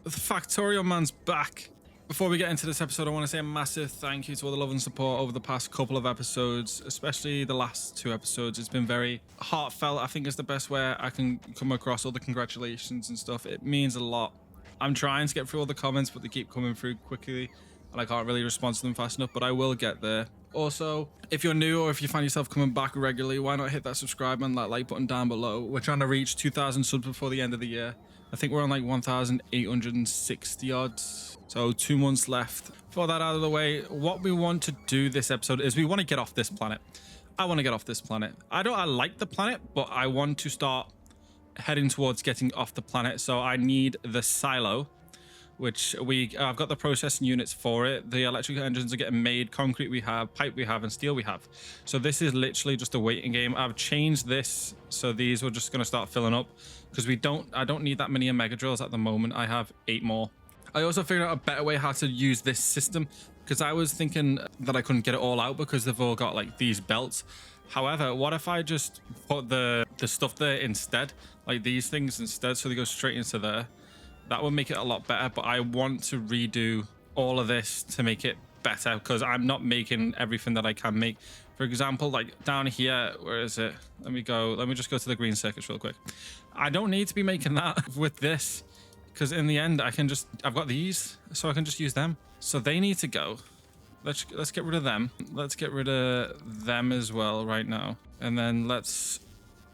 The Factorial Man's back. Before we get into this episode, I want to say a massive thank you to all the love and support over the past couple of episodes, especially the last 2 episodes. It's been very heartfelt. I think is the best way I can come across all the congratulations and stuff. It means a lot. I'm trying to get through all the comments, but they keep coming through quickly, and I can't really respond to them fast enough, but I will get there. Also, if you're new or if you find yourself coming back regularly, why not hit that subscribe and that like button down below? We're trying to reach 2,000 subs before the end of the year. I think we're on like 1,860 odds. So 2 months left. For that out of the way, what we want to do this episode is we want to get off this planet. I want to get off this planet. I like the planet, but I want to start heading towards getting off the planet. So I need the silo, which I've got the processing units for it. The electrical engines are getting made, concrete we have, pipe we have, and steel we have. So this is literally just a waiting game. I've changed this, so these are just going to start filling up because I don't need that many mega drills at the moment. I have 8 more. I also figured out a better way how to use this system because I was thinking that I couldn't get it all out because they've all got like these belts. However, what if I just put the stuff there instead, like these things instead, so they go straight into there? That would make it a lot better, but I want to redo all of this to make it better because I'm not making everything that I can make. For example, like down here, where is it? Let me just go to the green circuits real quick. I don't need to be making that with this because in the end, I've got these, so I can just use them. So they need to go. Let's get rid of them. Let's get rid of them as well right now. And then let's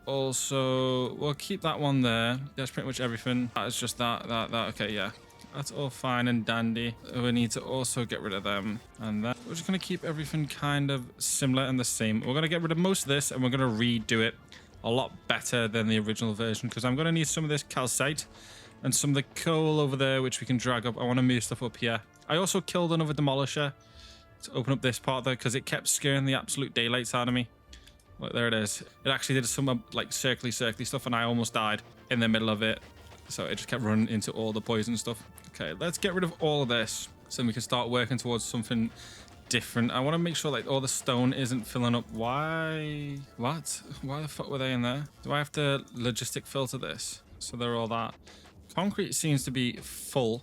also, we'll keep that one there. That's pretty much everything. That is just that. Okay, yeah. That's all fine and dandy. We need to also get rid of them. And then we're just going to keep everything kind of similar and the same. We're going to get rid of most of this and we're going to redo it a lot better than the original version because I'm going to need some of this calcite and some of the coal over there, which we can drag up. I want to move stuff up here. I also killed another demolisher to open up this part there because it kept scaring the absolute daylights out of me. Look, there it is. It actually did some like circly stuff and I almost died in the middle of it. So it just kept running into all the poison stuff. Okay, let's get rid of all of this so we can start working towards something different. I want to make sure like all the stone isn't filling up. Why? What? Why the fuck were they in there? Do I have to logistic filter this? So they're all that. Concrete seems to be full.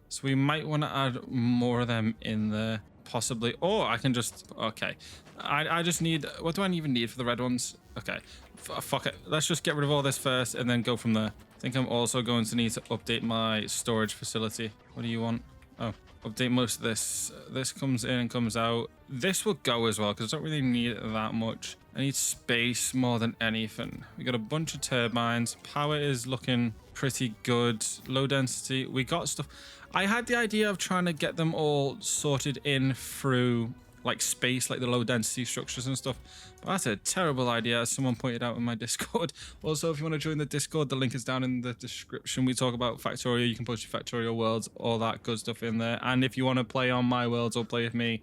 So we might want to add more of them in there. Possibly. Or I can just... Okay. I just need... What do I even need for the red ones? Okay. Fuck it. Let's just get rid of all this first and then go from there. I think I'm also going to need to update my storage facility. What do you want? Oh, update most of this. This comes in and comes out. This will go as well because I don't really need it that much. I need space more than anything. We got a bunch of turbines. Power is looking pretty good. Low density. We got stuff. I had the idea of trying to get them all sorted in through like space, like the low density structures and stuff. But that's a terrible idea, as someone pointed out in my Discord. Also, if you want to join the Discord, the link is down in the description. We talk about Factorio. You can post your Factorio worlds, all that good stuff in there. And if you want to play on my worlds or play with me,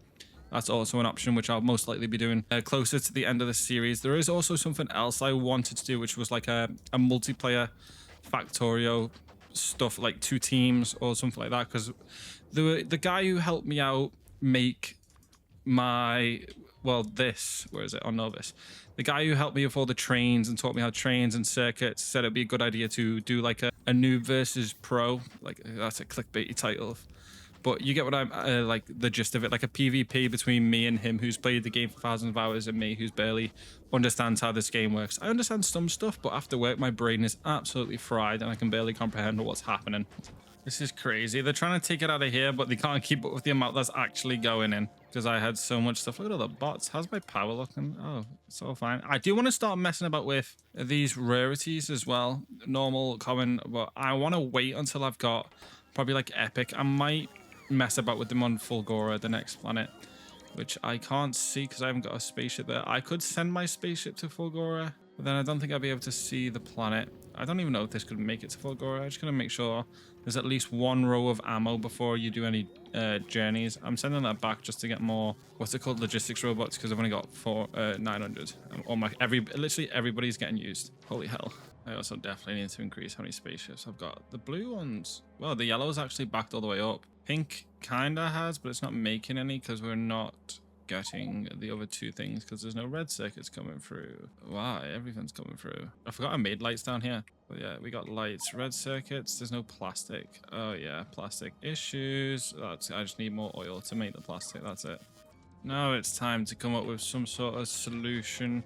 that's also an option, which I'll most likely be doing closer to the end of the series. There is also something else I wanted to do, which was like a multiplayer Factorio stuff, like 2 teams or something like that, because the guy who helped me out make my where is it on Novus, the guy who helped me with all the trains and taught me how trains and circuits said it'd be a good idea to do like a noob versus pro, like that's a clickbaity title, but you get what I'm like the gist of it, like a PvP between me and him who's played the game for thousands of hours and me who's barely understands how this game works. I understand some stuff, but after work my brain is absolutely fried and I can barely comprehend what's happening. This is crazy. They're trying to take it out of here, but they can't keep up with the amount that's actually going in because I had so much stuff. Look at all the bots. How's my power looking? Oh, it's all fine. I do want to start messing about with these rarities as well. Normal, common, but I want to wait until I've got probably like epic. I might mess about with them on Fulgora, the next planet, which I can't see because I haven't got a spaceship there. I could send my spaceship to Fulgora, but then I don't think I'll be able to see the planet. I don't even know if this could make it to Fulgora. I'm just going to make sure there's at least 1 row of ammo before you do any journeys. I'm sending that back just to get more, what's it called, logistics robots, because I've only got 900. Literally everybody's getting used. Holy hell. I also definitely need to increase how many spaceships I've got. The blue ones, well, the yellow is actually backed all the way up. Pink kind of has, but it's not making any because we're not getting the other two things because there's no red circuits coming through. Wow, everything's coming through. I forgot I made lights down here. But yeah, we got lights, red circuits. There's no plastic. Oh yeah, plastic issues. That's, I just need more oil to make the plastic. That's it. Now it's time to come up with some sort of solution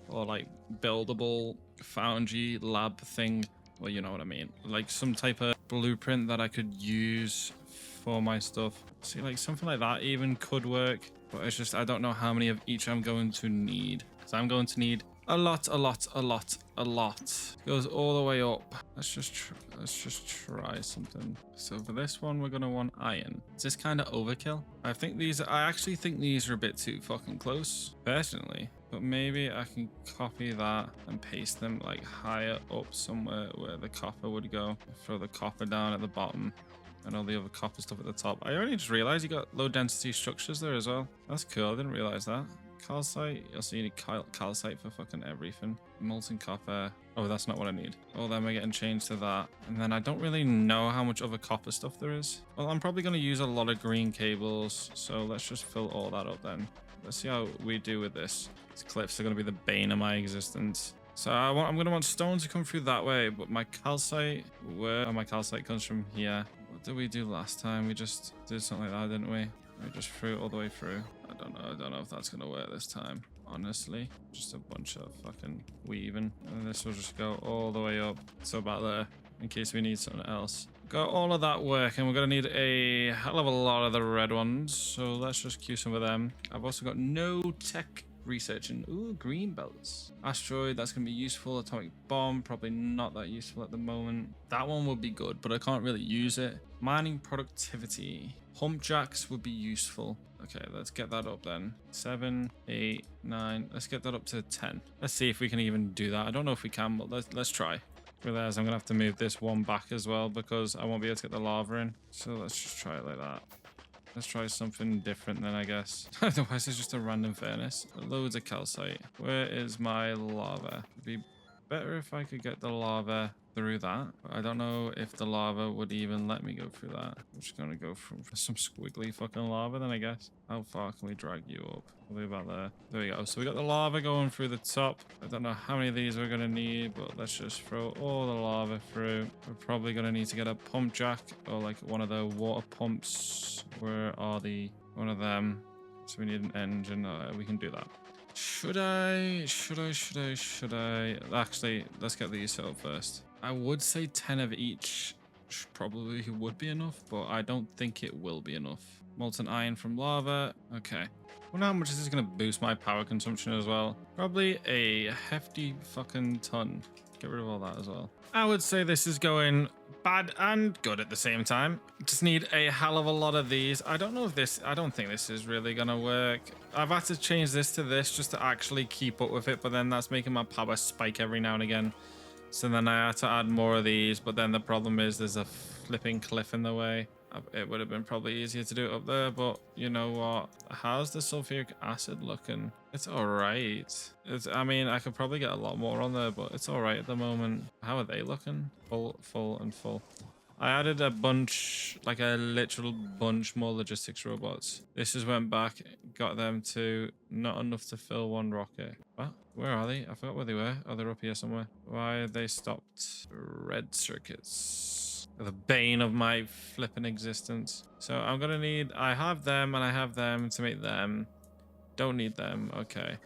or like buildable foundry lab thing. Well, you know what I mean. Like some type of blueprint that I could use for my stuff. See, like something like that even could work. But it's just, I don't know how many of each I'm going to need. So I'm going to need a lot. It goes all the way up. Let's just try something. So for this one, we're going to want iron. Is this kind of overkill? I actually think these are a bit too fucking close, personally. But maybe I can copy that and paste them like higher up somewhere where the copper would go. Throw the copper down at the bottom and all the other copper stuff at the top. I only just realized you got low density structures there as well. That's cool. I didn't realize that. Calcite. Also, you need calcite for fucking everything. Molten copper. Oh, that's not what I need. Oh, then we're getting changed to that. And then I don't really know how much other copper stuff there is. Well, I'm probably going to use a lot of green cables. So let's just fill all that up then. Let's see how we do with this. These cliffs are going to be the bane of my existence. So I'm going to want stone to come through that way. But my calcite, my calcite comes from here. What did we do last time? We just did something like that, didn't we? We just threw it all the way through. I don't know if that's going to work this time. Honestly, just a bunch of fucking weaving. And this will just go all the way up. So about there, in case we need something else. Got all of that work, and we're going to need a hell of a lot of the red ones. So let's just queue some of them. I've also got no tech researching. Ooh, green belts. Asteroid, that's going to be useful. Atomic bomb, probably not that useful at the moment. That one would be good, but I can't really use it. Mining productivity. Hump jacks would be useful. Okay, let's get that up then. 7, 8, 9. Let's get that up to 10. Let's see if we can even do that. I don't know if we can, but let's try. Realize I'm gonna have to move this one back as well because I won't be able to get the lava in. So let's just try it like that. Let's try something different then, I guess. Otherwise, it's just a random furnace. Loads of calcite. Where is my lava? It'd be better if I could get the lava through that. But I don't know if the lava would even let me go through that. I'm just gonna go for some squiggly fucking lava then, I guess. How far can we drag you up? Probably about there. There we go. So we got the lava going through the top. I don't know how many of these we're gonna need, but let's just throw all the lava through. We're probably gonna need to get a pump jack or like one of the water pumps. Where are the one of them? So we need an engine. We can do that. Should I? Actually, let's get these set up first. I would say 10 of each probably would be enough, but I don't think it will be enough. Molten iron from lava. Okay. Wonder how much this is going to boost my power consumption as well. Probably a hefty fucking ton. Get rid of all that as well. I would say this is going bad and good at the same time. Just need a hell of a lot of these. I don't think this is really gonna work. I've had to change this to this just to actually keep up with it, but then that's making my power spike every now and again. So then I had to add more of these, but then the problem is there's a flipping cliff in the way. It would have been probably easier to do it up there, but you know what? How's the sulfuric acid looking? It's all right. I mean, I could probably get a lot more on there, but it's all right at the moment. How are they looking? Full, and full. I added a bunch, like a literal bunch more logistics robots. This just went back, got them to not enough to fill one rocket. What? Where are they? I forgot where they were. Oh, they're up here somewhere. Why have they stopped? Red circuits. The bane of my flipping existence. So I'm gonna need, I have them and I have them to make them. Don't need them. Okay.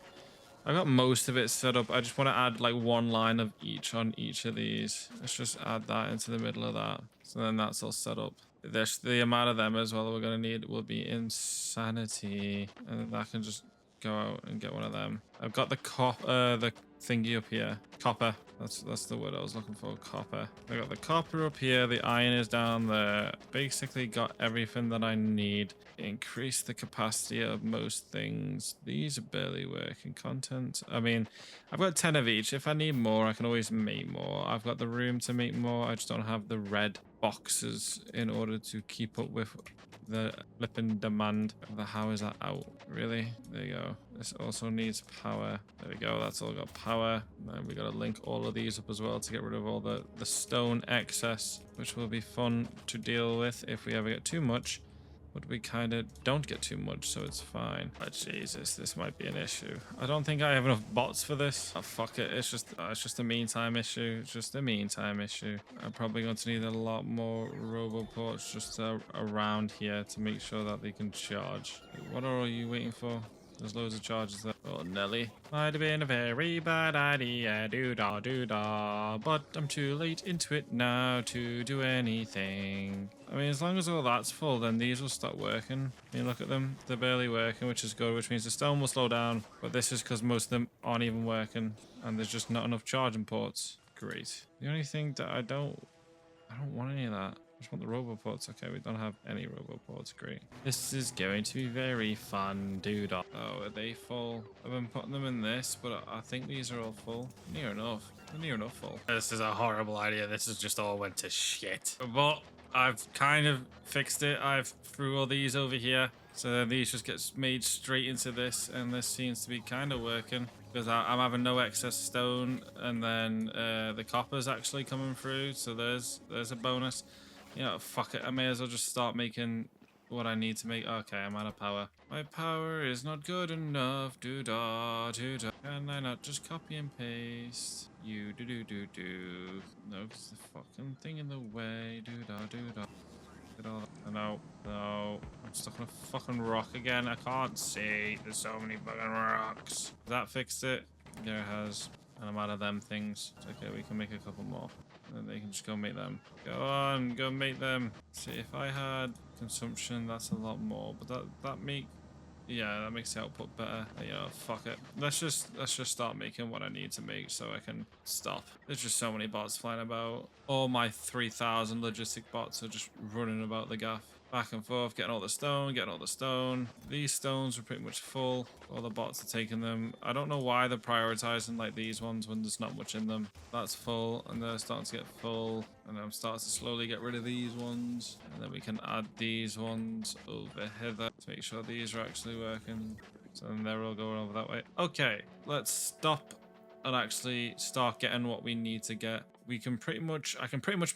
I got most of it set up. I just want to add like one line of each on each of these. Let's just add that into the middle of that. So then that's all set up. There's the amount of them as well that we're going to need will be insanity. And then I can just go out and get one of them. I've got the thingy up here. Copper. That's the word I was looking for. Copper. I got the copper up here. The iron is down there. Basically got everything that I need. Increase the capacity of most things. These are barely working. Content. I mean, I've got 10 of each. If I need more, I can always make more. I've got the room to make more. I just don't have the red boxes in order to keep up with the flipping demand. How is that out? Really? There you go. This also needs power. There we go. That's all got power. And we got to link all of these up as well to get rid of all the stone excess, which will be fun to deal with if we ever get too much. But we kind of don't get too much, so it's fine. Oh, Jesus, this might be an issue. I don't think I have enough bots for this. Oh, fuck it. It's just a meantime issue. It's just a meantime issue. I'm probably going to need a lot more roboports just around here to make sure that they can charge. What are you waiting for? There's loads of charges there. Oh, Nelly. Might have been a very bad idea, doo-da, but I'm too late into it now to do anything. I mean, as long as all that's full, then these will start working. I mean, look at them. They're barely working, which is good, which means the stone will slow down. But this is because most of them aren't even working, and there's just not enough charging ports. Great. The only thing that I don't want any of that. I just want the roboports. Okay, we don't have any roboports. Great. This is going to be very fun, dude. Oh, are they full? I've been putting them in this, but I think these are all full. Near enough. They're near enough full. This is a horrible idea. This has just all went to shit. But I've kind of fixed it. I've threw all these over here. So then these just get made straight into this, and this seems to be kind of working. Because I'm having no excess stone, and then the copper's actually coming through, so there's a bonus. You know, fuck it, I may as well just start making what I need to make. Okay, I'm out of power. My power is not good enough. Doo-da, doo-da. Can I not just copy and paste? You do-do-do-do. No, because the fucking thing in the way. Doo-da, doo-da. No, I'm stuck on a fucking rock again. I can't see. There's so many fucking rocks. That fixed it? Yeah, it has. And I'm out of them things. It's okay, we can make a couple more. And then they can just go make them. Go on, go make them. See, if I had consumption, that's a lot more. But that makes the output better. Yeah, fuck it. Let's just start making what I need to make so I can stop. There's just so many bots flying about. All my 3,000 logistic bots are just running about the gaff. Back and forth, getting all the stone. These stones are pretty much full. All the bots are taking them. I don't know why they're prioritizing like these ones when there's not much in them. That's full, and they're starting to get full. And I'm starting to slowly get rid of these ones. And then we can add these ones over here to make sure these are actually working. So then they're all going over that way. Okay, let's stop and actually start getting what we need to get. I can pretty much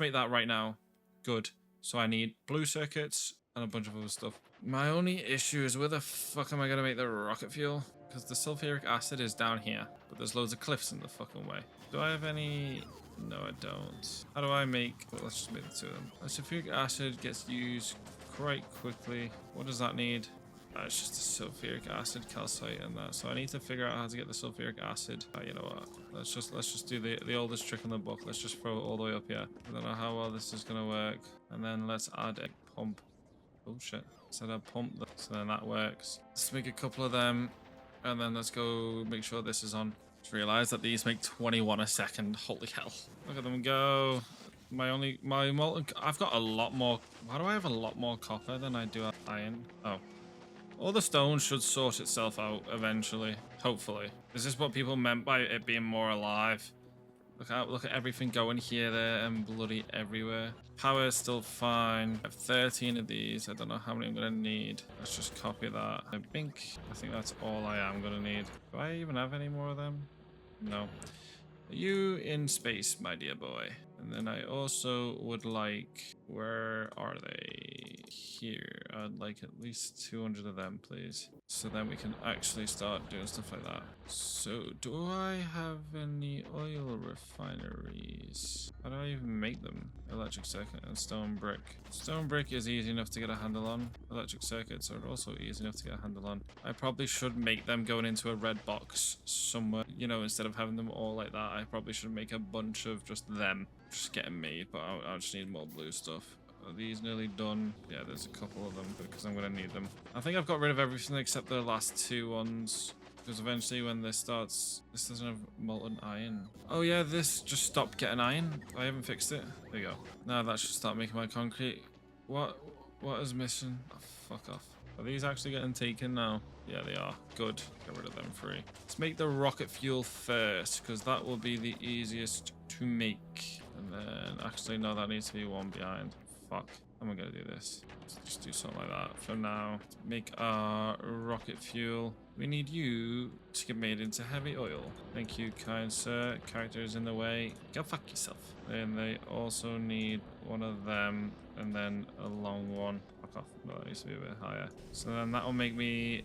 make that right now. Good. So I need blue circuits and a bunch of other stuff. My only issue is where the fuck am I going to make the rocket fuel? Because the sulfuric acid is down here, but there's loads of cliffs in the fucking way. Do I have any? No, I don't. How do I make? Well, let's just make the two of them. The sulfuric acid gets used quite quickly. What does that need? It's just a sulfuric acid, calcite, and that. So I need to figure out how to get the sulfuric acid. You know what? Let's just do the oldest trick in the book. Let's just throw it all the way up here. I don't know how well this is gonna work. And then let's add a pump. Oh shit! So I pump that. So then that works. Let's make a couple of them, and then let's go make sure this is on. Just realized that these make 21 a second. Holy hell! Look at them go. My molten. I've got a lot more. Why do I have a lot more copper than I do iron? Oh. All the stone should sort itself out eventually, hopefully. Is this what people meant by it being more alive? Look at everything going here, there, and bloody everywhere. Power is still fine. I have 13 of these. I don't know how many I'm gonna need. Let's just copy that. I think that's all I am gonna need. Do I even have any more of them? No. Are you in space, my dear boy? And then I also would like, where are they? Here. I'd like at least 200 of them, please. So then we can actually start doing stuff like that. So, do I have any oil refineries? How do I even make them? Electric circuit and stone brick. Stone brick is easy enough to get a handle on. Electric circuits are also easy enough to get a handle on. I probably should make them going into a red box somewhere. You know, instead of having them all like that, I probably should make a bunch of just them. Just getting made, but I just need more blue stuff. Are these nearly done? Yeah, there's a couple of them because I'm going to need them. I think I've got rid of everything except the last two ones. Because eventually when this starts, this doesn't have molten iron. Oh yeah, this just stopped getting iron. I haven't fixed it. There you go. Now that should start making my concrete. What is missing? Oh, fuck off. Are these actually getting taken now? Yeah, they are. Good. Get rid of them free. Let's make the rocket fuel first, because that will be the easiest to make. And then, actually, no, that needs to be one behind. Fuck. I'm gonna do this. Let's just do something like that for now. Make our rocket fuel. We need you to get made into heavy oil. Thank you, kind sir. Character is in the way. Go fuck yourself. And they also need one of them, and then a long one. Oh, Fuck off. No, that needs to be a bit higher. So then that will make me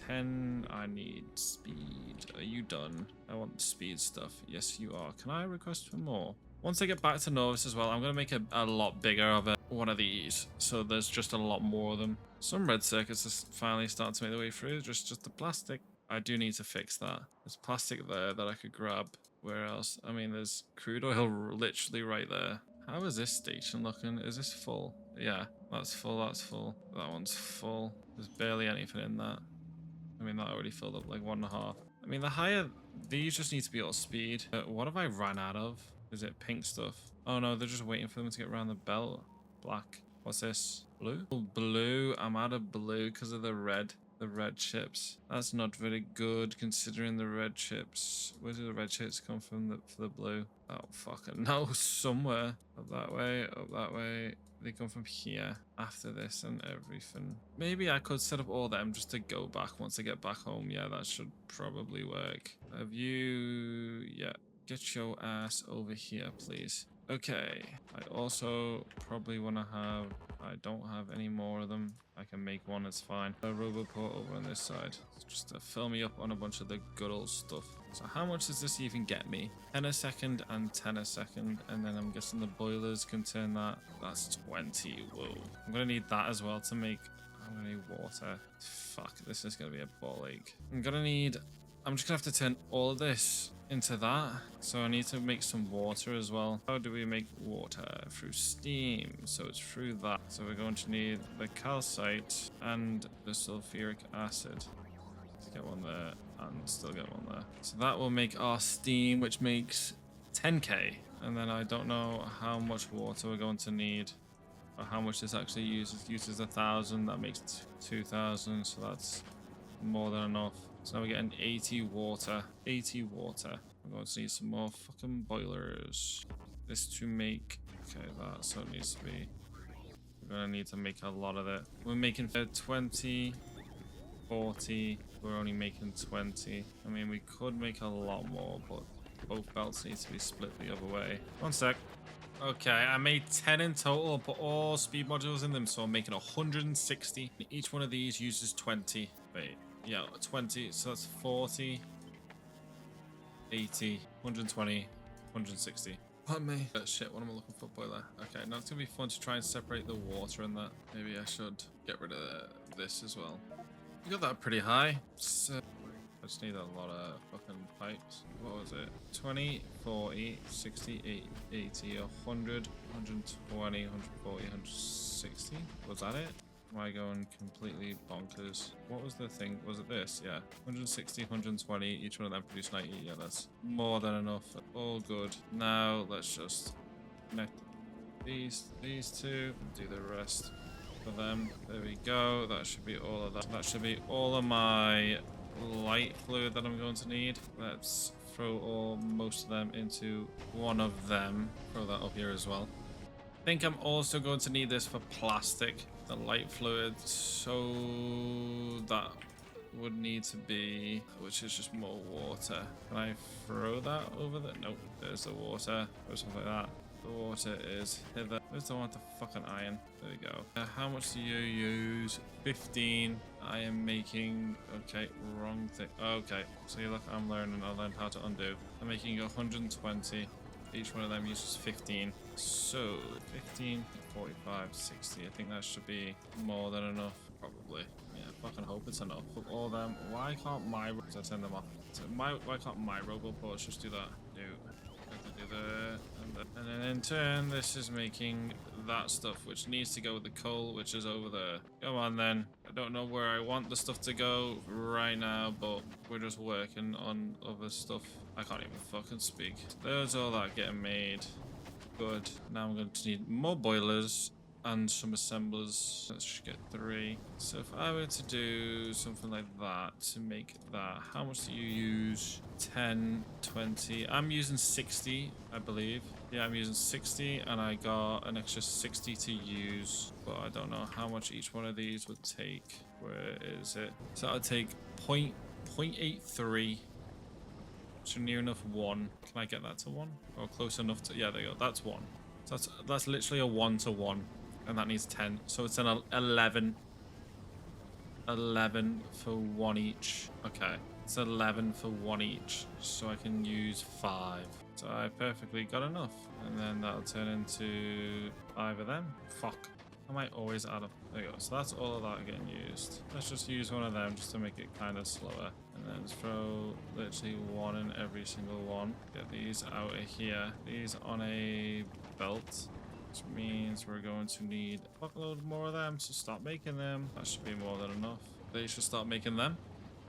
10. I need speed. Are you done? I want speed stuff. Yes, you are. Can I request for more? Once I get back to Novus as well, I'm going to make a lot bigger of it. One of these. So there's just a lot more of them. Some red circuits are finally starting to make their way through. Just the plastic. I do need to fix that. There's plastic there that I could grab. Where else? I mean, there's crude oil literally right there. How is this station looking? Is this full? Yeah, that's full, that's full. That one's full. There's barely anything in that. I mean, that already filled up like 1.5. I mean, the higher... These just need to be all speed. What have I ran out of? Is it pink stuff? Oh no, they're just waiting for them to get around the belt. Black. What's this? Blue? Oh, blue. I'm out of blue because of the red. The red chips. That's not very good considering the red chips. Where do the red chips come from for the blue? Oh, fucking no. Somewhere. Up that way. Up that way. They come from here after this and everything. Maybe I could set up all them just to go back once I get back home. Yeah, that should probably work. Have you... Yeah. Get your ass over here, please. Okay. I also probably want to have... I don't have any more of them. I can make one, it's fine. A roboport over on this side. Just to fill me up on a bunch of the good old stuff. So how much does this even get me? 10 a second and 10 a second. And then I'm guessing the boilers can turn that. That's 20. Whoa. I'm going to need that as well to make... I'm going to need water. Fuck, this is going to be a ball ache. I'm going to need... I'm just going to have to turn all of this into that. So I need to make some water as well. How do we make water? Through steam. So it's through that. So we're going to need the calcite and the sulfuric acid. Let's get one there and still get one there. So that will make our steam, which makes 10k. And then I don't know how much water we're going to need. Or how much this actually uses. It uses 1,000. That makes 2,000. So that's more than enough. So now we're getting 80 water. 80 water. I'm going to need some more fucking boilers. This to make... Okay, that so it needs to be... We're going to need to make a lot of it. We're making 20, 40. We're only making 20. I mean, we could make a lot more, but both belts need to be split the other way. One sec. Okay, I made 10 in total, put all speed modules in them, so I'm making 160. Each one of these uses 20. Wait. Yeah, 20, so that's 40, 80, 120, 160. Pardon me. Shit, what am I looking for? Boiler. Okay, now it's going to be fun to try and separate the water in that. Maybe I should get rid of this as well. We got that pretty high. So I just need a lot of fucking pipes. What was it? 20, 40, 60, 80, 100, 120, 140, 160. Was that it? Am I going completely bonkers? What was the thing? Was it this? Yeah. 160, 120. Each one of them produce 90. Yeah, that's more than enough. All good. Now, let's just connect these two and do the rest for them. There we go. That should be all of that. That should be all of my light fluid that I'm going to need. Let's throw most of them into one of them. Throw that up here as well. I think I'm also going to need this for plastic. The light fluid, so that would need to be, which is just more water. Can I throw that over there? Nope, there's the water, or something like that. The water is hither. Where's the one with the fucking iron? There we go. How much do you use? 15. I am making, okay, wrong thing. Okay, so you look, I'm learning, I'll learn how to undo. I'm making 120. Each one of them uses 15. So 15, 45, 60. I think that should be more than enough. Probably. Yeah, fucking hope it's enough. But all them. Why can't my I turn them off? So why can't my roboports just do that? No. Do that. And then in turn, this is making that stuff, which needs to go with the coal, which is over there. Come on then. I don't know where I want the stuff to go right now, but we're just working on other stuff. I can't even fucking speak. There's all that getting made. Good. Now I'm going to need more boilers and some assemblers. Let's just get 3. So if I were to do something like that to make that, how much do you use? 10, 20. I'm using 60, I believe. Yeah, I'm using 60 and I got an extra 60 to use, but I don't know how much each one of these would take. Where is it? So I'll take 0.83. So near enough 1. Can I get that to 1? Or close enough to... Yeah, there you go. That's 1. So that's literally a 1 to 1. and that needs 10. So it's an 11. 11 for one each. Okay, it's 11 for one each, so I can use 5. So I perfectly got enough, and then that'll turn into 5 of them. Fuck, I might always add up. There you go. So that's all of that getting used. Let's just use one of them just to make it kind of slower, and then throw literally one in every single one. Get these out of here. These on a belt, which means we're going to need a fuckload more of them, so stop making them. That should be more than enough. They should start making them.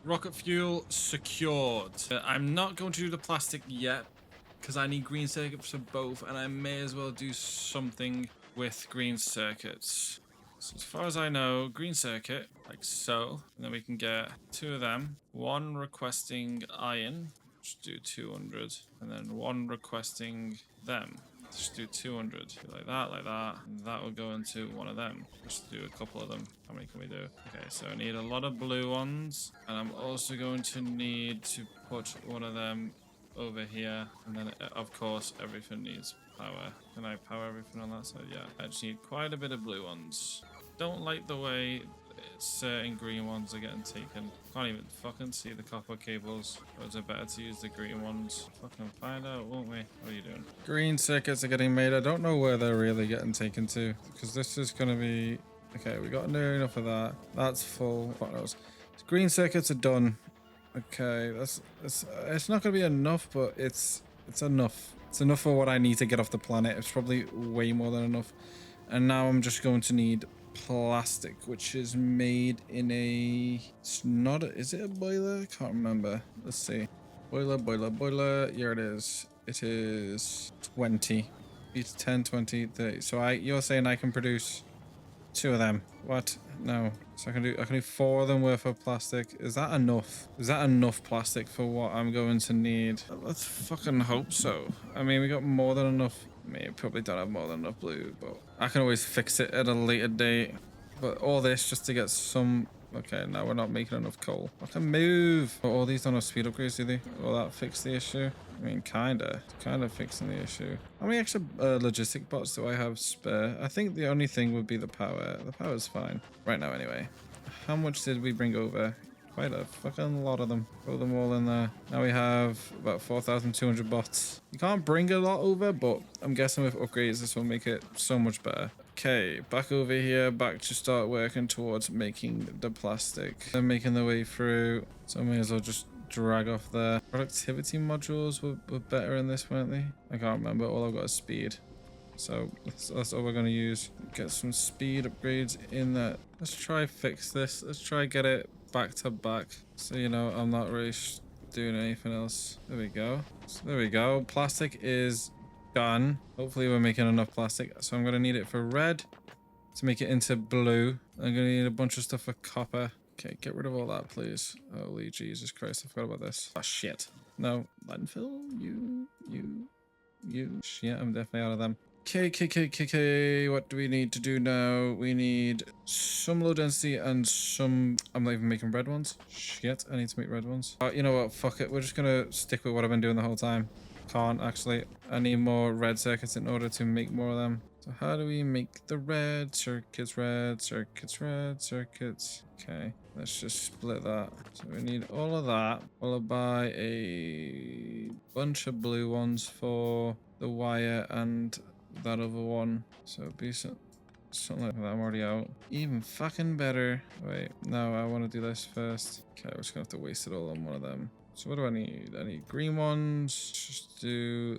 Rocket fuel secured. I'm not going to do the plastic yet because I need green circuits for both, and I may as well do something with green circuits. So as far as I know, green circuit, like so, and then we can get 2 of them. One requesting iron, just do 200, and then one requesting them. Just do 200, like that, and that will go into one of them. Just do a couple of them. How many can we do? Okay, so I need a lot of blue ones, and I'm also going to need to put one of them over here, and then of course everything needs power. Can I power everything on that side? Yeah, I just need quite a bit of blue ones. Don't like the way certain green ones are getting taken. Can't even fucking see the copper cables. Or is it better to use the green ones? Fucking find out, won't we? What are you doing? Green circuits are getting made. I don't know where they're really getting taken to, because this is going to be... Okay, we got near enough of that. That's full. What else? Green circuits are done. Okay, it's not going to be enough, but it's enough. It's enough for what I need to get off the planet. It's probably way more than enough. And now I'm just going to need plastic, which is made in a... It's not a... Is it a boiler? I can't remember. Let's see. Boiler. Here it is. It is 20. It's 10, 20, 30. So you're saying I can produce 2 of them? What? No. So I can do 4 of them worth of plastic. Is that enough? Is that enough plastic for what I'm going to need? Let's fucking hope so. I mean, we got more than enough. I mean, probably don't have more than enough blue, but I can always fix it at a later date. But all this just to get some... Okay, now we're not making enough coal. I can move. Oh, all these don't have speed upgrades, do they? Will that fix the issue? I mean, kinda. It's kind of fixing the issue. How many extra logistic bots do I have spare? I think the only thing would be the power. The power's fine. Right now, anyway. How much did we bring over? Quite a fucking lot of them. Throw them all in there. Now we have about 4,200 bots. You can't bring a lot over, but I'm guessing with upgrades, this will make it so much better. Okay, back over here, back to start working towards making the plastic. They're making their way through, so I may as well just drag off there. Productivity modules were better in this, weren't they? I can't remember. All I've got is speed. So that's all we're going to use. Get some speed upgrades in there. Let's try fix this. Let's try get it back to back. So, you know, I'm not really doing anything else. There we go. So there we go. Plastic is done. Hopefully we're making enough plastic. So I'm going to need it for red to make it into blue. I'm going to need a bunch of stuff for copper. Okay, get rid of all that, please. Holy Jesus Christ, I forgot about this. Oh, shit. No, landfill, you. Shit, I'm definitely out of them. Okay, what do we need to do now? We need some low density and some... I'm not even making red ones. Shit, I need to make red ones. You know what, fuck it. We're just gonna stick with what I've been doing the whole time. Can't, actually. I need more red circuits in order to make more of them. So how do we make the red circuits? Red circuits. Okay, let's just split that. So we need all of that. Followed by a bunch of blue ones for the wire and that other one. So it'd be something like that. I'm already out. Even fucking better. Wait, no, I want to do this first. Okay, we're just gonna have to waste it all on one of them. So what do I need? I need green ones.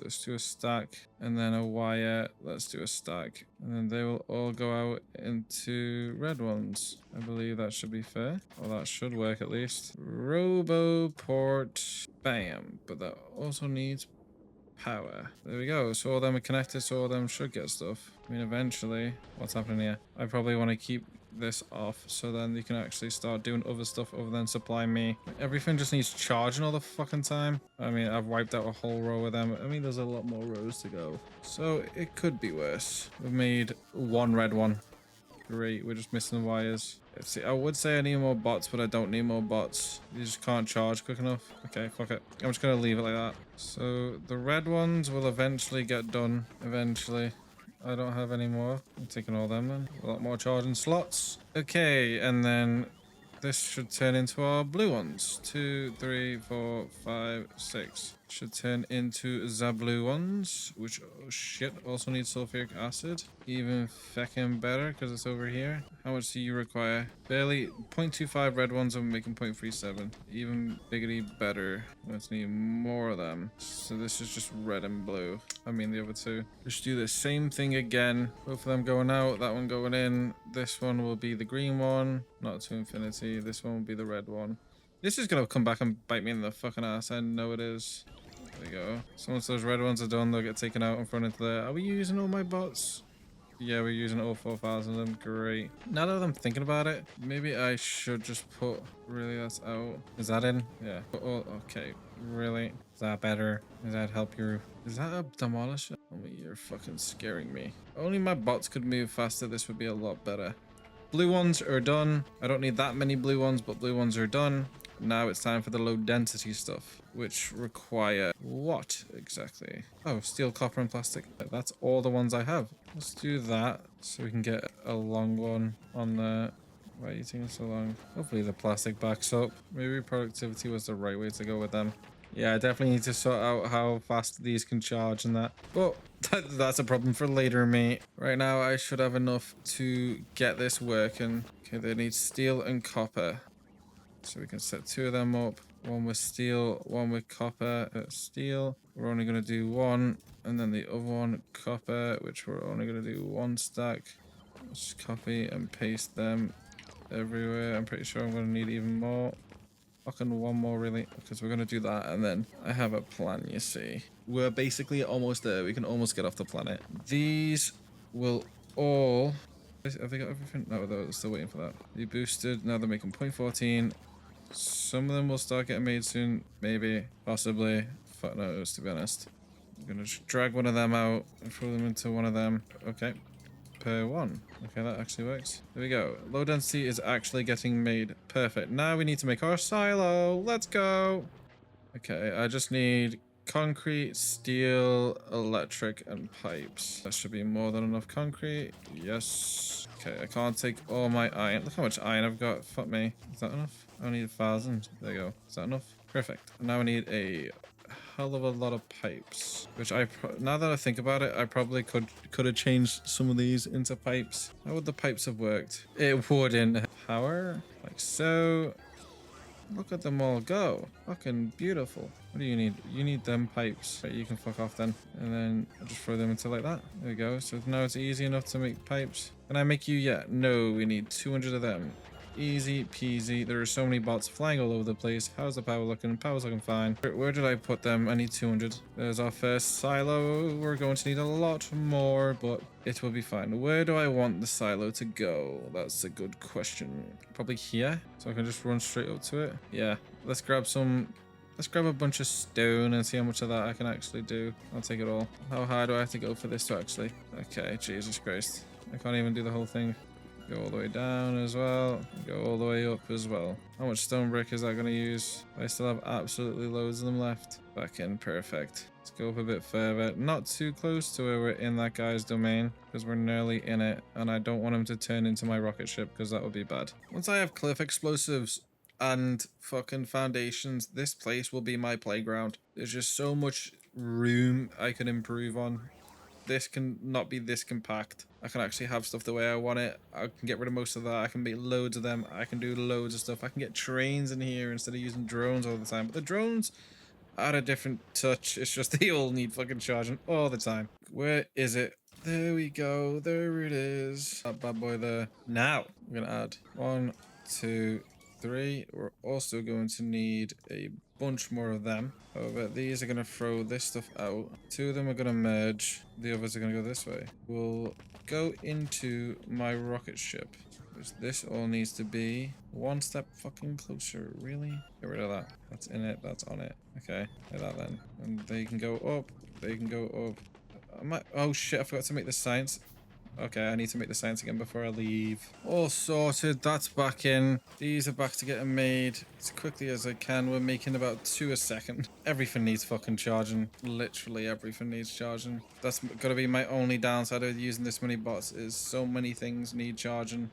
Let's do a stack, and then a wire. Let's do a stack, and then they will all go out into red ones. I believe that should be fair. Well, that should work at least. Roboport. Bam. But that also needs power. There we go. So all of them are connected, so all of them should get stuff. I mean, eventually. What's happening here? I probably want to keep this off, so then you can actually start doing other stuff other than supply me. Everything just needs charging all the fucking time. I mean, I've wiped out a whole row of them. I mean, there's a lot more rows to go, so it could be worse. We've made one red one. Great, we're just missing the wires. See, I would say I need more bots, but I don't need more bots. You just can't charge quick enough. Okay, fuck it. I'm just gonna leave it like that. So the red ones will eventually get done. Eventually. I don't have any more. I'm taking all them then. A lot more charging slots. Okay, and then this should turn into our blue ones. 2, 3, 4, 5, 6. Should turn into the blue ones, which, oh shit, also need sulfuric acid. Even feckin' better because it's over here. How much do you require? Barely 0.25 red ones. I'm making 0.37. Even biggity better. Let's need more of them. So this is just red and blue. I mean the other two. Just do the same thing again. Both of them going out, that one going in. This one will be the green one, not to infinity. This one will be the red one. This is gonna come back and bite me in the fucking ass. I know it is. There we go. So once those red ones are done, they'll get taken out in front of there. Are we using all my bots? Yeah, we're using all 4,000 of them. Great. Now that I'm thinking about it, maybe I should just put... Really, that's out. Is that in? Yeah. Oh, okay. Really? Is that better? Does that help you? Is that a demolisher? Oh, you're fucking scaring me. Only my bots could move faster. This would be a lot better. Blue ones are done. I don't need that many blue ones, but blue ones are done. Now it's time for the low density stuff, which require what exactly? Oh, steel, copper, and plastic. That's all the ones I have. Let's do that so we can get a long one on there. Why are you taking so long? Hopefully the plastic backs up. Maybe productivity was the right way to go with them. Yeah, I definitely need to sort out how fast these can charge and that. But that's a problem for later, mate. Right now, I should have enough to get this working. Okay, they need steel and copper. So we can set 2 of them up. One with steel, one with copper. Steel, we're only going to do 1. And then the other one, copper, which we're only going to do 1 stack. Just copy and paste them everywhere. I'm pretty sure I'm going to need even more. Fucking 1 more, really, because we're going to do that. And then I have a plan, you see. We're basically almost there. We can almost get off the planet. These will all... Have they got everything? No, they're still waiting for that. They boosted. Now they're making 0.14. Some of them will start getting made soon. Maybe. Possibly. Fuck knows, to be honest. I'm going to just drag one of them out and throw them into one of them. Okay. Per one. Okay, that actually works. There we go. Low density is actually getting made. Perfect. Now we need to make our silo. Let's go. Okay, I just need concrete, steel, electric, and pipes. That should be more than enough concrete. Yes. Okay, I can't take all my iron. Look how much iron I've got. Fuck me. Is that enough? I need 1,000. There you go. Is that enough? Perfect. Now I need a hell of a lot of pipes, which now that I think about it, I probably could have changed some of these into pipes. How would the pipes have worked? It would in power, like so. Look at them all go. Fucking beautiful. What do you need? You need them pipes. Right, you can fuck off then. And then I'll just throw them into like that. There we go. So now it's easy enough to make pipes. Can I make you yet? No, we need 200 of them. Easy peasy. There are so many bots flying all over the place. How's the power looking? Power's looking fine. Where did I put them? I need 200. There's our first silo. We're going to need a lot more, but it will be fine. Where do I want the silo to go? That's a good question. Probably here, so I can just run straight up to it. Yeah, let's grab a bunch of stone and see how much of that I can actually do. I'll take it all. How high do I have to go for this to actually? Okay, Jesus Christ. I can't even do the whole thing. Go all the way down as well. Go all the way up as well. How much stone brick is that going to use? I still have absolutely loads of them left. Back in, perfect. Let's go up a bit further. Not too close to where we're in that guy's domain, because we're nearly in it, and I don't want him to turn into my rocket ship, because that would be bad. Once I have cliff explosives and fucking foundations, this place will be my playground. There's just so much room I can improve on. This can not be this compact. I can actually have stuff the way I want it. I can get rid of most of that. I can make loads of them. I can do loads of stuff. I can get trains in here instead of using drones all the time. But the drones add a different touch. It's just they all need fucking charging all the time. Where is it? There we go. There it is. That bad boy there. Now, we're going to add 1, 2, 3. We're also going to need a bunch more of them. However, these are going to throw this stuff out. 2 of them are going to merge. The others are going to go this way. We'll go into my rocket ship. This all needs to be 1 step fucking closer. Really? Get rid of that. That's in it. That's on it. Okay. Like that then. And they can go up. They can go up. Oh shit, I forgot to make the science. Okay, I need to make the science again before I leave. All sorted. That's back in. These are back to getting made as quickly as I can. We're making about 2 a second. Everything needs fucking charging. Literally everything needs charging. That's gotta be my only downside of using this many bots is so many things need charging.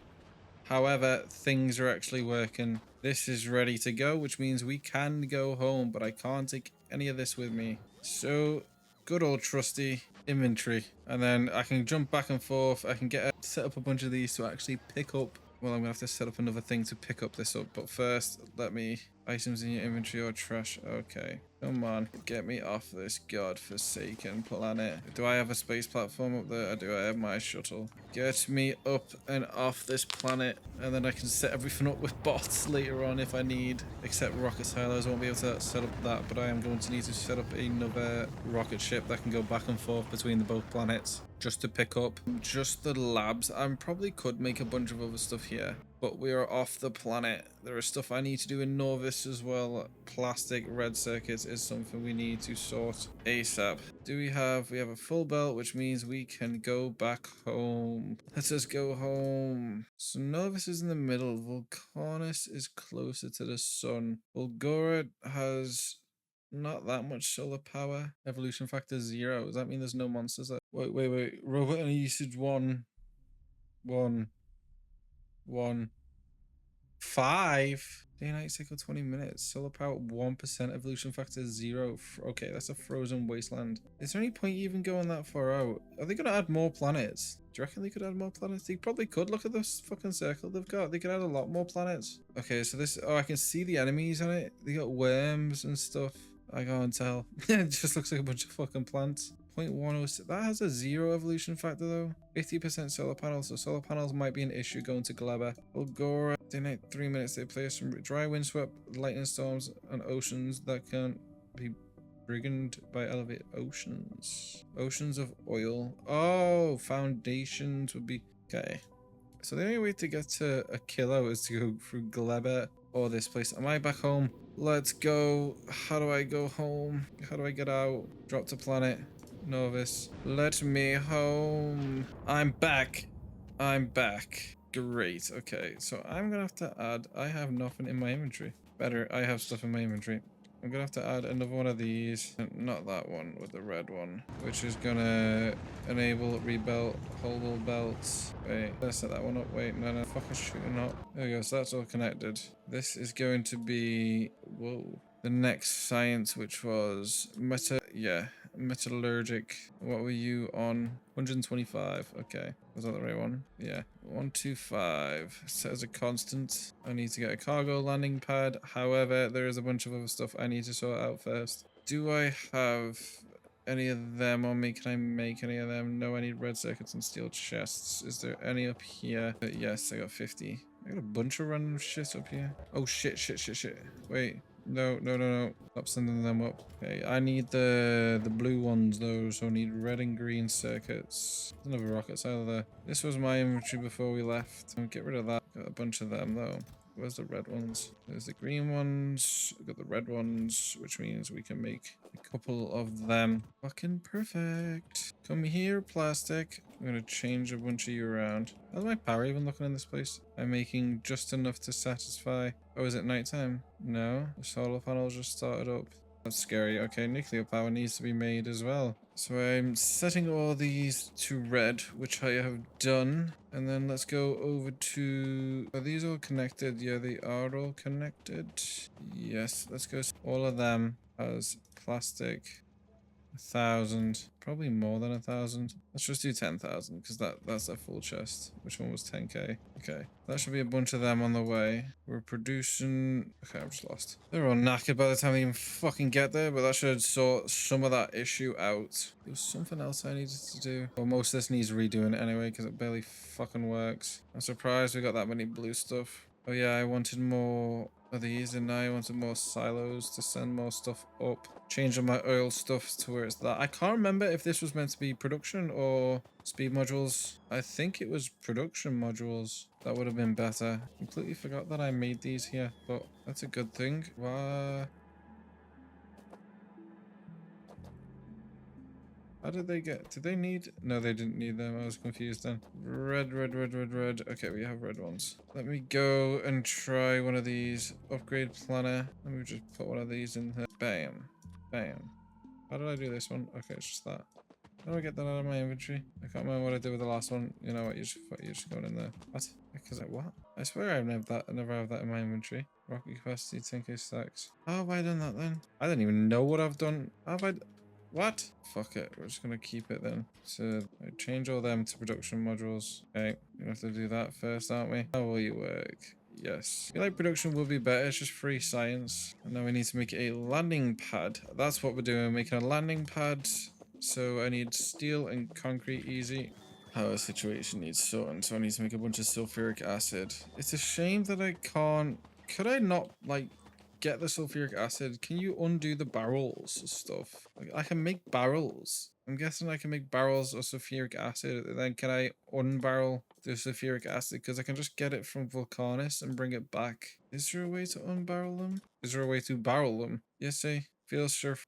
However, things are actually working. This is ready to go, which means we can go home, but I can't take any of this with me. So, good old trusty inventory. And then I can jump back and forth. I can set up a bunch of these to actually pick up. Well, I'm gonna have to set up another thing to pick up this up. But first, let me... Items in your inventory or trash. Okay. Come on. Get me off this godforsaken planet. Do I have a space platform up there? Or do I have my shuttle? Get me up and off this planet. And then I can set everything up with bots later on if I need. Except rocket silos. I won't be able to set up that. But I am going to need to set up another rocket ship that can go back and forth between the both planets. Just to pick up just the labs. I probably could make a bunch of other stuff here, but we are off the planet. There is stuff I need to do in Norvis as well. Plastic red circuits is something we need to sort ASAP. We have a full belt, which means we can go back home. Let's just go home. So Norvis is in the middle. Vulcanus is closer to the sun. Fulgora has not that much solar power. Evolution factor 0. Does that mean there's no monsters there? Wait. Robot and usage 1. 5. Day and night cycle 20 minutes. Solar power 1%. Evolution factor 0. Okay, that's a frozen wasteland. Is there any point even going that far out? Are they gonna add more planets? Do you reckon they could add more planets? They probably could. Look at this fucking circle they've got. They could add a lot more planets. Okay, so this... Oh, I can see the enemies on it. They got worms and stuff. I can't tell. It just looks like a bunch of fucking plants. 0.106. That has a 0 evolution factor though. 50% solar panels, so solar panels might be an issue going to Gleba. Fulgora. Day 3 minutes. They play some dry windswept, lightning storms, and oceans that can be brigand by elevated oceans. Oceans of oil. Oh, foundations would be... Okay. So the only way to get to a kilo is to go through Gleba or this place. Am I back home? Let's go. How do I go home? How do I get out? Drop to planet. Norvis. Let me home. I'm back. I'm back. Great. Okay, so I'm gonna have to add... I have nothing in my inventory. Better, I have stuff in my inventory. I'm gonna have to add another one of these. Not that one, with the red one. Which is gonna enable rebelt, hold belts. Wait, let's set that one up. Wait, no, fucking shooting up. There we go, so that's all connected. This is going to be... Whoa. The next science, which was metallurgic. What were you on? 125. Okay. Was that the right one? Yeah. 125. Set as a constant. I need to get a cargo landing pad. However, there is a bunch of other stuff I need to sort out first. Do I have any of them on me? Can I make any of them? No, I need red circuits and steel chests. Is there any up here? Yes, I got 50. I got a bunch of random shit up here. Oh, shit. Wait. No. Stop sending them up. Okay, I need the blue ones though, so I need red and green circuits. There's another rocket cell there. This was my inventory before we left. I'll get rid of that. Got a bunch of them though. Where's the red ones? There's the green ones. We've got the red ones, which means we can make a couple of them. Fucking perfect. Come here, plastic. I'm gonna change a bunch of you around. How's my power even looking in this place? I'm making just enough to satisfy. Oh, is it nighttime? No. The solar panels just started up. That's scary. Okay, nuclear power needs to be made as well. So I'm setting all these to red, which I have done. And then let's go over to... Are these all connected? Yeah, they are all connected. Yes, let's go. All of them as plastic. 1,000. Probably more than 1,000. Let's just do 10,000 because that's a full chest. Which one was 10k? Okay. That should be a bunch of them on the way. We're producing... Okay, I'm just lost. They're all knackered by the time they even fucking get there, but that should sort some of that issue out. There was something else I needed to do. Well, most of this needs redoing anyway because it barely fucking works. I'm surprised we got that many blue stuff. Oh yeah, I wanted more of these and now I wanted more silos to send more stuff up. Changing my oil stuff to where it's that. I can't remember if this was meant to be production or speed modules. I think it was production modules. That would have been better. Completely forgot that I made these here, but that's a good thing. How did they get? Did they need? No, they didn't need them. I was confused then. Red, red, red, red, red. Okay, we have red ones. Let me go and try one of these. Upgrade planner. Let me just put one of these in here. Bam. Bam. How did I do this one? Okay, it's just that. How do I get that out of my inventory? I can't remember what I did with the last one. You know what? You're just going in there. What? Because what? I swear I never have that in my inventory. Rocket capacity, 10k stacks. How have I done that then? I don't even know what I've done. How have I? What? Fuck it. We're just gonna keep it then. So I change all them to production modules. Okay, we have to do that first, aren't we? How will you work? Yes. I feel like production will be better. It's just free science. And now we need to make a landing pad. That's what we're doing. We're making a landing pad. So I need steel and concrete easy. Power situation needs sorting, so I need to make a bunch of sulfuric acid. It's a shame that I can't... Could I not, like, get the sulfuric acid? Can you undo the barrels and stuff? Like, I can make barrels. I'm guessing I can make barrels of sulfuric acid. And then can I unbarrel the sulfuric acid? Because I can just get it from Vulcanus and bring it back. Is there a way to unbarrel them? Is there a way to barrel them? Yes, I feel sure.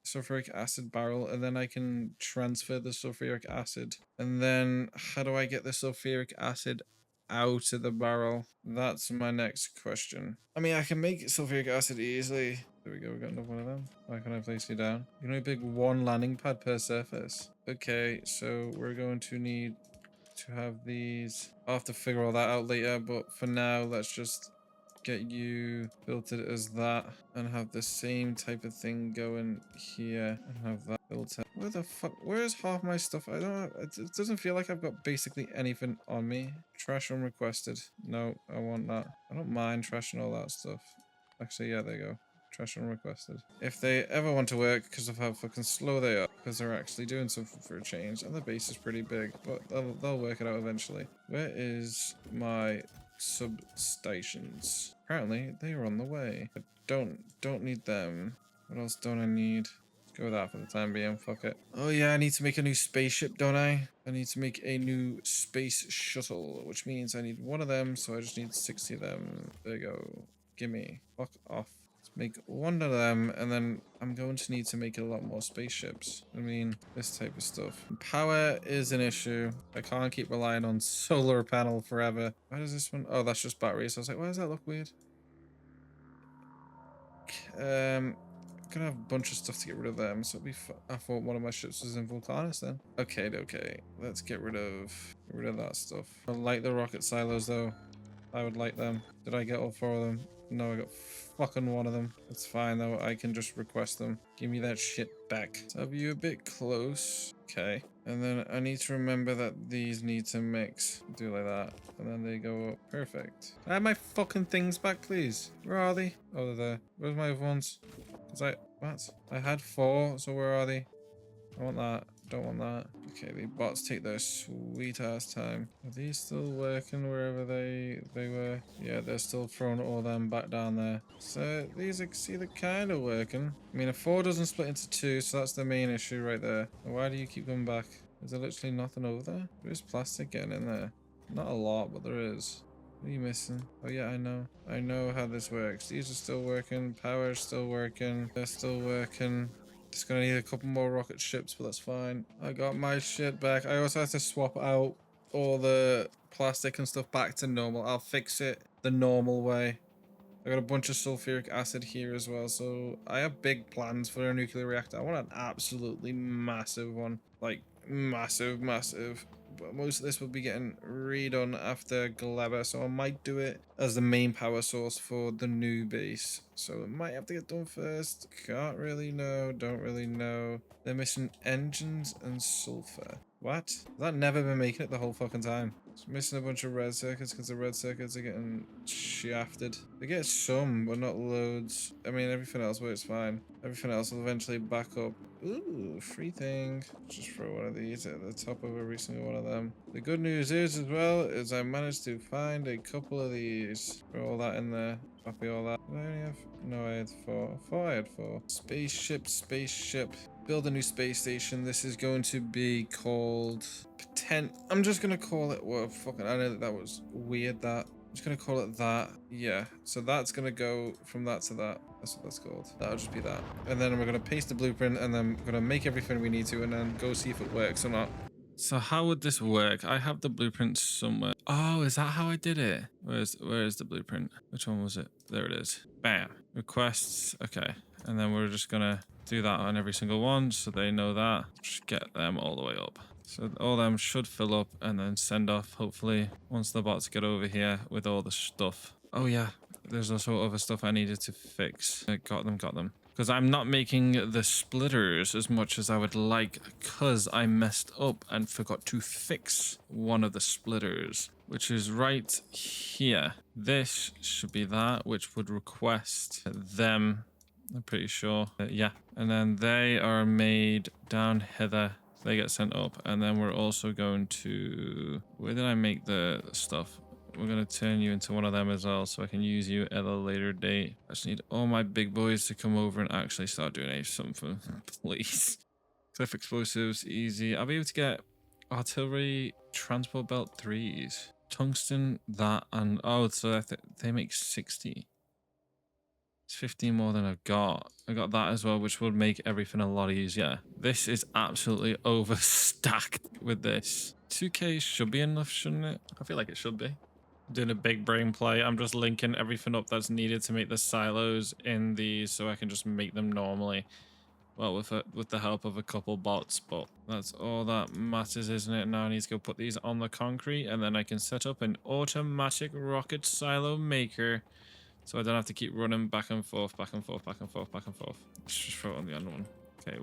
Sulfuric acid barrel, and then I can transfer the sulfuric acid. And then how do I get the sulfuric acid out of the barrel? That's my next question. I mean, I can make sulfuric acid easily. There we go, we got another one of them. Why can't I place you down? You can only pick one landing pad per surface. Okay, so we're going to need to have these. I'll have to figure all that out later, but for now, let's just get you filtered as that and have the same type of thing going here and have that filter. Where the fuck? Where's half my stuff? I don't know. It doesn't feel like I've got basically anything on me. Trash unrequested. No, I want that. I don't mind trashing all that stuff. Actually, yeah, there you go. Trash unrequested. If they ever want to work because of how fucking slow they are, because they're actually doing something for a change, and the base is pretty big, but they'll work it out eventually. Where is my substations? Apparently they are on the way. I don't need them. What else don't I need? Let's go with that for the time being. Fuck it. Oh yeah, I need to make a new spaceship, don't I? I need to make a new space shuttle, which means I need one of them, so I just need 60 of them. There you go. Gimme. Fuck off. Make one of them, and then I'm going to need to make a lot more spaceships. I mean, this type of stuff. Power is an issue. I can't keep relying on solar panel forever. Why does this one? Oh, that's just batteries. I was like, why does that look weird? Gonna have a bunch of stuff to get rid of them, so it'll be I thought one of my ships was in Vulcanus then. Okay. Let's get rid of that stuff. I like the rocket silos though. I would like them. Did I get all 4 of them? No, I got fucking 1 of them. It's fine though. I can just request them. Give me that shit back. So have you a bit close. Okay. And then I need to remember that these need to mix. Do like that. And then they go up. Perfect. Can I have my fucking things back, please? Where are they? Oh, they're there. Where's my other ones? What? I had 4, so where are they? I want that. Don't want that. Okay, the bots take their sweet ass time. Are these still working wherever they were? Yeah, they're still throwing all them back down there. So these are, see, they're kind of working. I mean, a 4 doesn't split into 2, so that's the main issue right there. Why do you keep going back? Is there literally nothing over there? There is plastic getting in there. Not a lot, but there is. What are you missing? Oh yeah, I know. I know how this works. These are still working. Power's still working. They're still working. Just gonna need a couple more rocket ships, but that's fine. I got my shit back. I also have to swap out all the plastic and stuff back to normal. I'll fix it the normal way. I got a bunch of sulfuric acid here as well, so I have big plans for a nuclear reactor. I want an absolutely massive one. Like, massive. But most of this will be getting redone after Gleba, so I might do it as the main power source for the new base. So it might have to get done first. Can't really know, don't really know. They're missing engines and sulfur. What? Has that never been making it the whole fucking time? It's missing a bunch of red circuits because the red circuits are getting shafted. They get some, but not loads. I mean, everything else works fine. Everything else will eventually back up. Ooh, free thing. Just throw one of these at the top of every single one of them. The good news is, as well, is I managed to find a couple of these. Throw all that in there. Copy all that. Did I only have... No, I had 4. I thought I had 4. Spaceship. Build a new space station. This is going to be called... I'm just gonna call it... Well, fucking... I know that was weird, that. just gonna call it that. Yeah, so that's gonna go from that to that. That's what that's called. That'll just be that. And then we're gonna paste the blueprint, and then we're gonna make everything we need to, and then go see if it works or not. So how would this work? I have the blueprint somewhere. Oh, is that how I did it? Where is the blueprint? Which one was it? There it is. Bam. Requests. Okay. And then we're just gonna do that on every single one so they know that. Just get them all the way up. So all them should fill up and then send off, hopefully, once the bots get over here with all the stuff. Oh yeah, there's also other stuff I needed to fix. Got them. Because I'm not making the splitters as much as I would like because I messed up and forgot to fix one of the splitters, which is right here. This should be that, which would request them. I'm pretty sure. Yeah. And then they are made down hither. They get sent up. And then we're also going to... Where did I make the stuff? We're going to turn you into one of them as well, so I can use you at a later date. I just need all my big boys to come over and actually start doing something. Please. Cliff explosives, easy. I'll be able to get artillery transport belt 3s. Tungsten, that, and... Oh, so they make 60. It's 15 more than I've got. I got that as well, which would make everything a lot easier. This is absolutely overstacked with this. 2k should be enough, shouldn't it? I feel like it should be. Doing a big brain play. I'm just linking everything up that's needed to make the silos in these so I can just make them normally. Well, with the help of a couple bots, but that's all that matters, isn't it? Now I need to go put these on the concrete and then I can set up an automatic rocket silo maker. So I don't have to keep running back and forth, back and forth, back and forth, back and forth. Let's just throw it on the other one. Okay,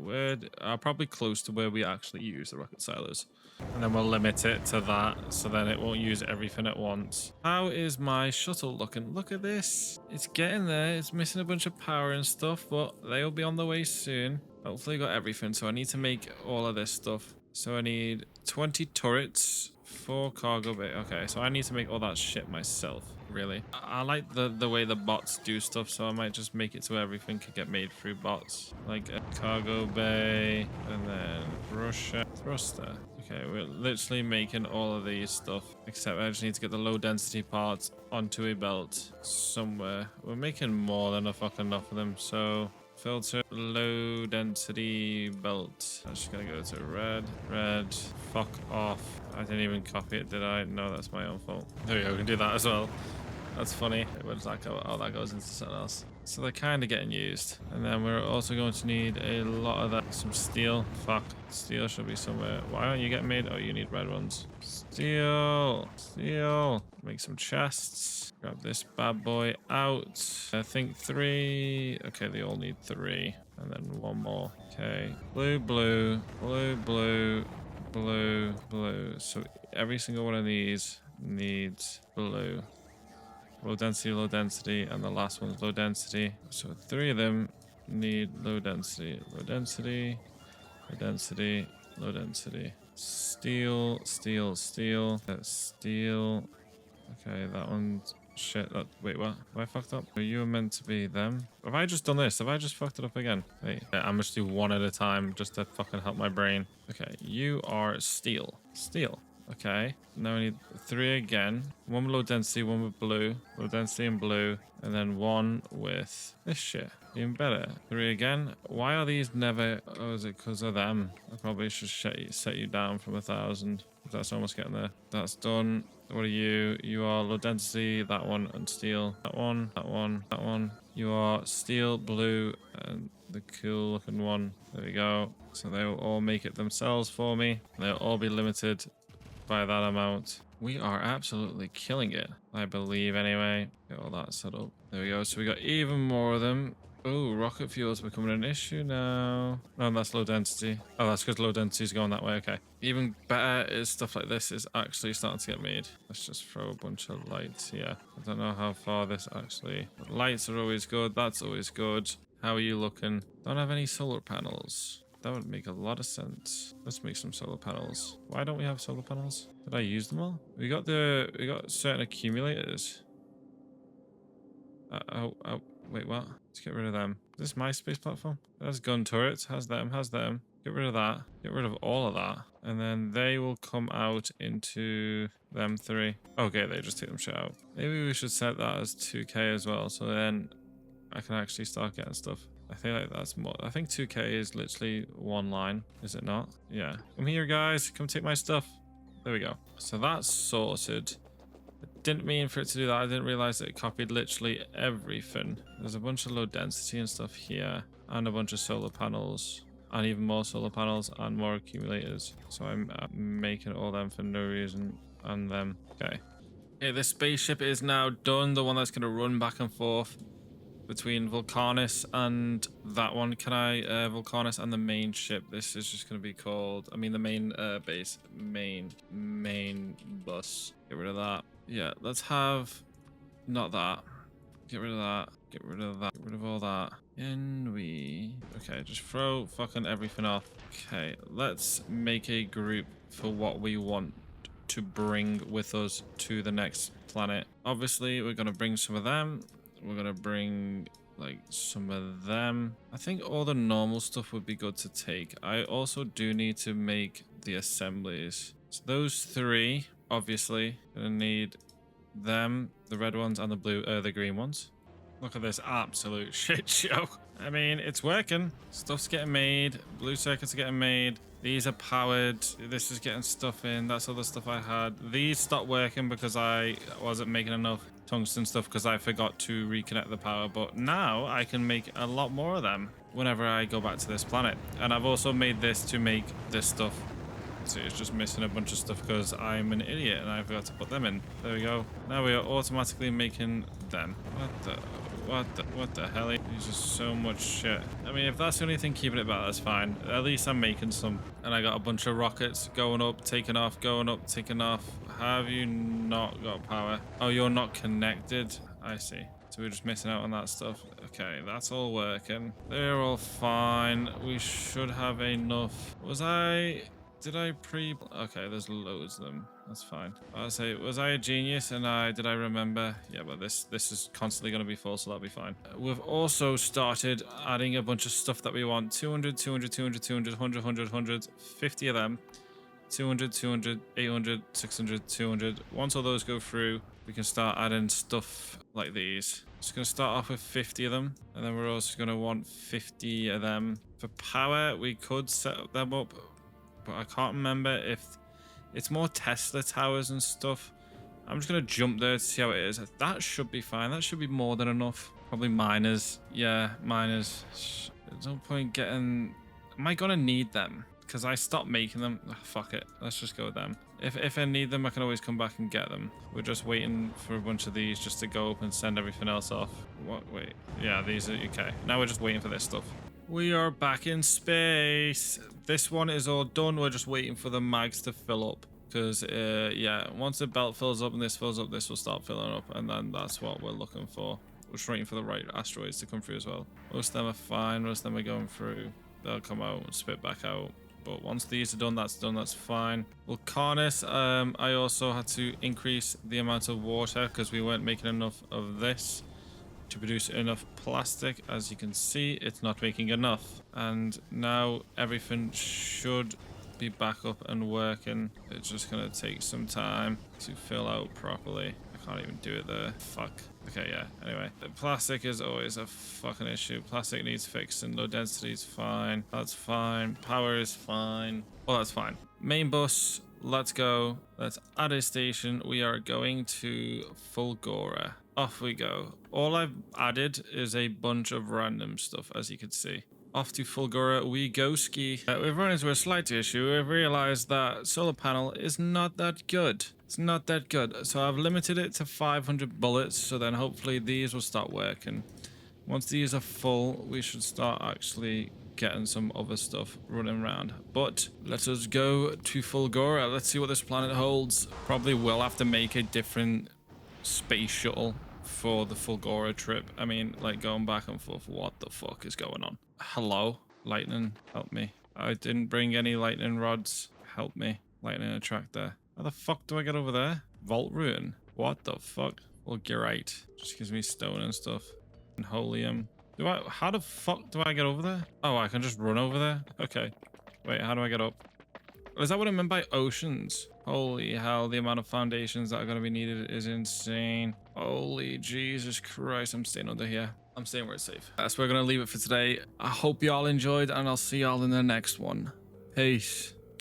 probably close to where we actually use the rocket silos. And then we'll limit it to that, so then it won't use everything at once. How is my shuttle looking? Look at this. It's getting there. It's missing a bunch of power and stuff, but they'll be on the way soon. Hopefully got everything, so I need to make all of this stuff. So I need 20 turrets, 4 cargo bay. Okay, so I need to make all that shit myself. Really, I like the way the bots do stuff, so I might just make it so everything can get made through bots, like a cargo bay and then Russia thruster. Okay, we're literally making all of these stuff, except I just need to get the low density parts onto a belt somewhere. We're making more than enough of them, so filter low density belt. I'm just gonna go to red. Fuck off. I didn't even copy it, did I? No, that's my own fault. There we go, we can do that as well. That's funny. Where does that go? Oh, that goes into something else. So they're kind of getting used. And then we're also going to need a lot of that. Some steel. Fuck. Steel should be somewhere. Why aren't you getting made? Oh, you need red ones. Steel. Make some chests. Grab this bad boy out. I think 3. Okay, they all need 3. And then 1 more. Okay. Blue. So every single one of these needs blue. Low density, and the last one's low density. So 3 of them need low density. Steel. Okay, that one's shit. Wait, what? Have I fucked up? You were meant to be them. Have I just done this? Have I just fucked it up again? Wait, I'm just do one at a time just to fucking help my brain. Okay, you are steel. Okay, now we need 3 again. 1 with low density, 1 with blue. Low density and blue. And then 1 with this shit. Even better. 3 again. Why are these never... Oh, is it because of them? I probably should set you down from 1,000. That's almost getting there. That's done. What are you? You are low density, that one, and steel. That one. You are steel, blue, and the cool looking one. There we go. So they will all make it themselves for me. They'll all be limited by that amount. We are absolutely killing it, I believe, anyway. Get all that set up. There we go. So we got even more of them. Oh, rocket fuel is becoming an issue now. No, that's low density. Oh, that's because low density is going that way. Okay. Even better is stuff like this is actually starting to get made. Let's just throw a bunch of lights here. I don't know how far this actually... Lights are always good. That's always good. How are you looking? Don't have any solar panels. That would make a lot of sense. Let's make some solar panels. Why don't we have solar panels? Did I use them all? We got certain accumulators. Wait, what? Let's get rid of them. Is this my space platform? It has gun turrets. Has them. Get rid of that. Get rid of all of that. And then they will come out into them 3. Okay, they just take them shit out. Maybe we should set that as 2k as well. So then I can actually start getting stuff. I feel like that's more. I think 2k is literally 1 line. Is it not? Yeah. Come here, guys. Come take my stuff. There we go. So that's sorted. I didn't mean for it to do that. I didn't realize that it copied literally everything. There's a bunch of low density and stuff here. And a bunch of solar panels. And even more solar panels and more accumulators. So I'm making all them for no reason. And them. Okay. Okay, this spaceship is now done. The one that's going to run back and forth between Vulcanus and that one. Can I Vulcanus and the main ship? This is just going to be called, I mean the main base, main bus. Get rid of that. Yeah, let's have not that. Get rid of that. Get rid of that. Get rid of all that. Okay, just throw fucking everything off. Okay, let's make a group for what we want to bring with us to the next planet. Obviously, we're going to bring some of them. We're gonna bring like some of them. I think all the normal stuff would be good to take. I also do need to make the assemblies. So those 3, obviously, gonna need them, the red ones and the green ones. Look at this absolute shit show. I mean, it's working. Stuff's getting made. Blue circuits are getting made. These are powered. This is getting stuff in. That's all the stuff I had. These stopped working because I wasn't making enough tungsten stuff because I forgot to reconnect the power. But now I can make a lot more of them whenever I go back to this planet. And I've also made this to make this stuff. So it's just missing a bunch of stuff because I'm an idiot and I forgot to put them in. There we go. Now we are automatically making them. What the hell? There's just so much shit. I mean, if that's the only thing keeping it back, that's fine. At least I'm making some. And I got a bunch of rockets going up, taking off, going up, taking off. Have you not got power? Oh, you're not connected. I see. So we're just missing out on that stuff. Okay, that's all working. They're all fine. We should have enough. Did I okay, there's loads of them. That's fine. I'll say, was I a genius and did I remember? Yeah, but this is constantly going to be full, so that'll be fine. We've also started adding a bunch of stuff that we want. 200, 200, 200, 200, 100, 100, 100, 50 of them. 200, 200, 800, 600, 200. Once all those go through, we can start adding stuff like these. Just going to start off with 50 of them, and then we're also going to want 50 of them. For power, we could set them up, but I can't remember if it's more Tesla towers and stuff. I'm just going to jump there to see how it is. That should be fine. That should be more than enough. Probably miners. Yeah, miners. There's no point getting... Am I going to need them? Because I stopped making them. Ugh, fuck it. Let's just go with them. If I need them, I can always come back and get them. We're just waiting for a bunch of these just to go up and send everything else off. What? Wait. Yeah, these are... Okay. Now we're just waiting for this stuff. We are back in space. This one is all done. We're just waiting for the mags to fill up. Because, yeah, once the belt fills up and this fills up, this will start filling up. And then that's what we're looking for. We're just waiting for the right asteroids to come through as well. Most of them are fine. Most of them are going through. They'll come out and spit back out. But once these are done, that's fine. Vulcanus, I also had to increase the amount of water because we weren't making enough of this to produce enough plastic. As you can see, it's not making enough. And now everything should be back up and working. It's just gonna take some time to fill out properly. I can't even do it there. Fuck. Okay, yeah. Anyway, the plastic is always a fucking issue. Plastic needs fixing. Low density is fine. That's fine. Power is fine. Well, that's fine. Main bus. Let's go. Let's add a station. We are going to Fulgora. Off we go. All I've added is a bunch of random stuff, as you can see. Off to Fulgora we go ski. We've run into a slight issue. We've realized that solar panel is not that good. It's not that good. So I've limited it to 500 bullets. So then hopefully these will start working. Once these are full, we should start actually getting some other stuff running around. But let us go to Fulgora. Let's see what this planet holds. Probably will have to make a different space shuttle for the Fulgora trip. I mean, like going back and forth. What the fuck is going on? Hello? Lightning, help me. I didn't bring any lightning rods. Help me. Lightning attractor. How the fuck do I get over there? Vault ruin. What the fuck? Well, great. Just gives me stone and stuff. And holium. How the fuck do I get over there? Oh, I can just run over there? Okay. Wait, how do I get up? Is that what I meant by oceans? Holy hell, the amount of foundations that are going to be needed is insane. Holy Jesus Christ, I'm staying under here. I'm staying where it's safe. So we're going to leave it for today. I hope y'all enjoyed, and I'll see y'all in the next one. Peace.